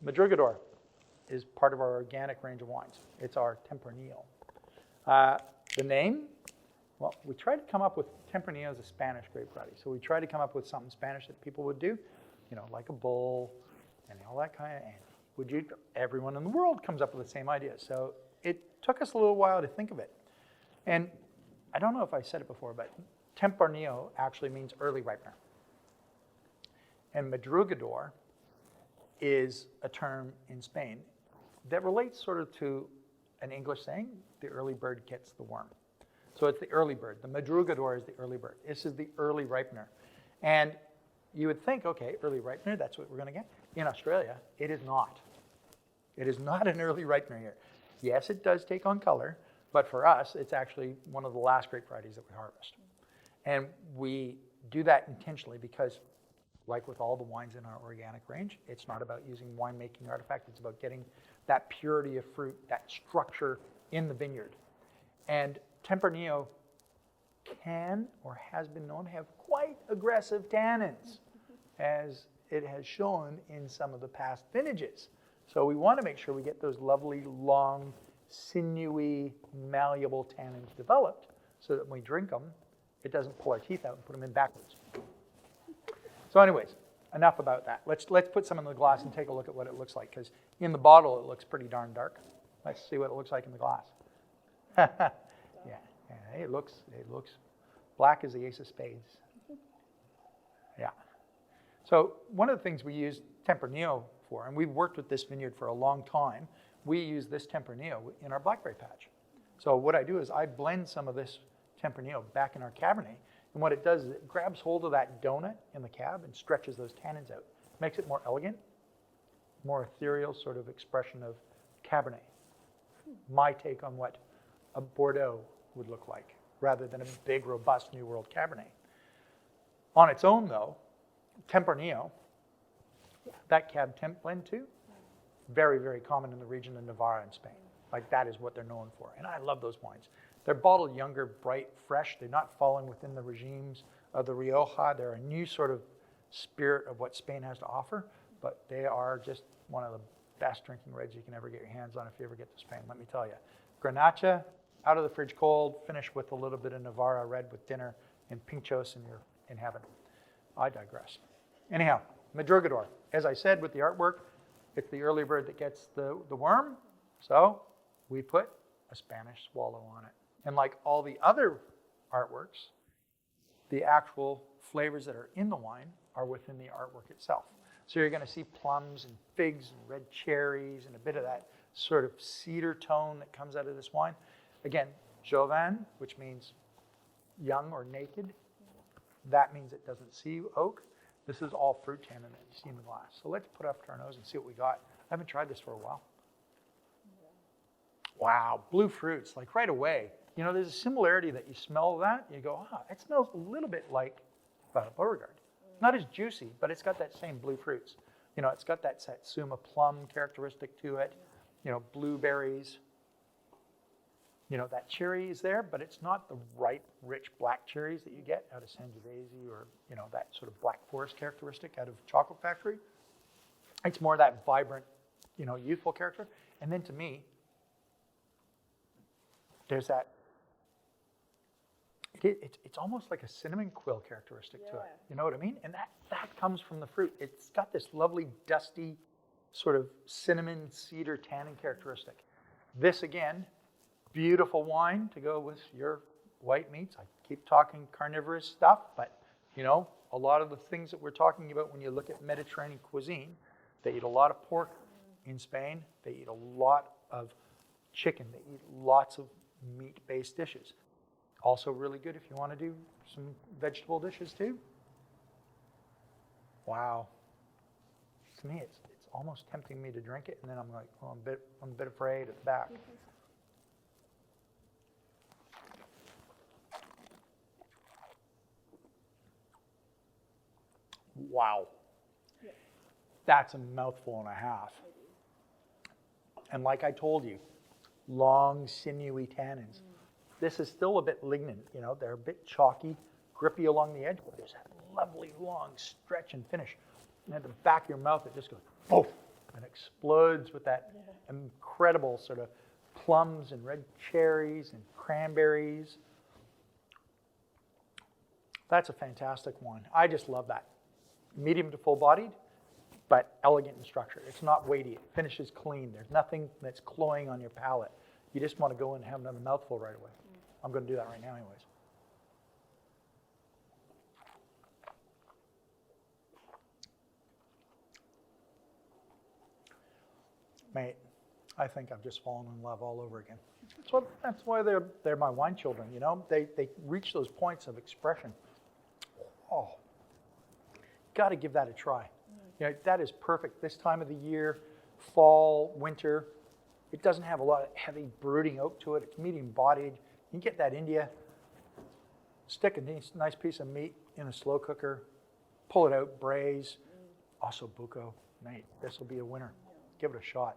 Madrugador is part of our organic range of wines. It's our Tempranillo. The name, well, we tried to come up with Tempranillo as a Spanish grape variety. So we tried to come up with something Spanish that people would do, like a bull and all that kind of. And everyone in the world comes up with the same idea. So it took us a little while to think of it. And I don't know if I said it before, but Tempranillo actually means early ripener. And Madrugador is a term in Spain that relates sort of to an English saying, the early bird gets the worm. So it's the early bird. The Madrugador is the early bird. This is the early ripener. And you would think, okay, early ripener, that's what we're going to get. In Australia, it is not. It is not an early ripener here. Yes, it does take on color, but for us, it's actually one of the last grape varieties that we harvest. And we do that intentionally because, like with all the wines in our organic range, it's not about using winemaking artifact. It's about getting that purity of fruit, that structure in the vineyard. And Tempranillo can or has been known to have quite aggressive tannins, as it has shown in some of the past vintages. So we want to make sure we get those lovely, long, sinewy, malleable tannins developed so that when we drink them, it doesn't pull our teeth out and put them in backwards. So anyways, enough about that. Let's put some in the glass and take a look at what it looks like, because in the bottle it looks pretty darn dark. Let's see what it looks like in the glass. Yeah, it looks black as the ace of spades. Yeah. So one of the things we use Tempranillo for, and we've worked with this vineyard for a long time, we use this Tempranillo in our blackberry patch. So what I do is I blend some of this Tempranillo back in our Cabernet, and what it does is it grabs hold of that donut in the cab and stretches those tannins out. Makes it more elegant, more ethereal sort of expression of Cabernet. My take on what a Bordeaux would look like, rather than a big, robust New World Cabernet. On its own, though, Tempranillo, that Cab Temp blend too, very, very common in the region of Navarra in Spain. Like that is what they're known for. And I love those wines. They're bottled younger, bright, fresh. They're not falling within the regimes of the Rioja. They're a new sort of spirit of what Spain has to offer, but they are just one of the best drinking reds you can ever get your hands on if you ever get to Spain, let me tell you. Grenache, out of the fridge cold, finish with a little bit of Navarra red with dinner and pinchos and you're in heaven. I digress. Anyhow, Madrugador. As I said with the artwork, it's the early bird that gets the worm, so we put a Spanish swallow on it. And like all the other artworks, the actual flavors that are in the wine are within the artwork itself. So you're going to see plums and figs and red cherries and a bit of that sort of cedar tone that comes out of this wine. Again, Jovan, which means young or naked. That means it doesn't see oak. This is all fruit tannin that you see in the glass. So let's put up to our nose and see what we got. I haven't tried this for a while. Wow, blue fruits, like right away. There's a similarity that you smell that. You go, it smells a little bit like Beauregard. Not as juicy, but it's got that same blue fruits. It's got that Satsuma plum characteristic to it. Blueberries. That cherry is there, but it's not the ripe, rich black cherries that you get out of Sangiovese or, that sort of black forest characteristic out of Chocolate Factory. It's more that vibrant, youthful character. And then to me, there's that, it's almost like a cinnamon quill characteristic to it. You know what I mean? And that comes from the fruit. It's got this lovely, dusty, sort of cinnamon cedar tannin characteristic. This, again, beautiful wine to go with your white meats. I keep talking carnivorous stuff, but a lot of the things that we're talking about when you look at Mediterranean cuisine, they eat a lot of pork in Spain. They eat a lot of chicken. They eat lots of meat-based dishes. Also really good if you want to do some vegetable dishes too. Wow. To me, it's almost tempting me to drink it, and then I'm like, I'm a bit afraid at the back. Wow. That's a mouthful and a half. And like I told you, long, sinewy tannins. This is still a bit lignant, they're a bit chalky, grippy along the edge, but there's that lovely long stretch and finish. And at the back of your mouth, it just goes, poof, and explodes with that incredible sort of plums and red cherries and cranberries. That's a fantastic one. I just love that. Medium to full-bodied, but elegant in structure. It's not weighty. It finishes clean. There's nothing that's cloying on your palate. You just want to go and have another mouthful right away. I'm going to do that right now anyways. Mate, I think I've just fallen in love all over again. That's why they're my wine children, you know? They reach those points of expression. Oh, got to give that a try. You know, that is perfect this time of the year, fall, winter. It doesn't have a lot of heavy brooding oak to it. It's medium-bodied. You can get that India, stick a nice piece of meat in a slow cooker, pull it out, braise, also bucco. Mate, this will be a winner. Give it a shot.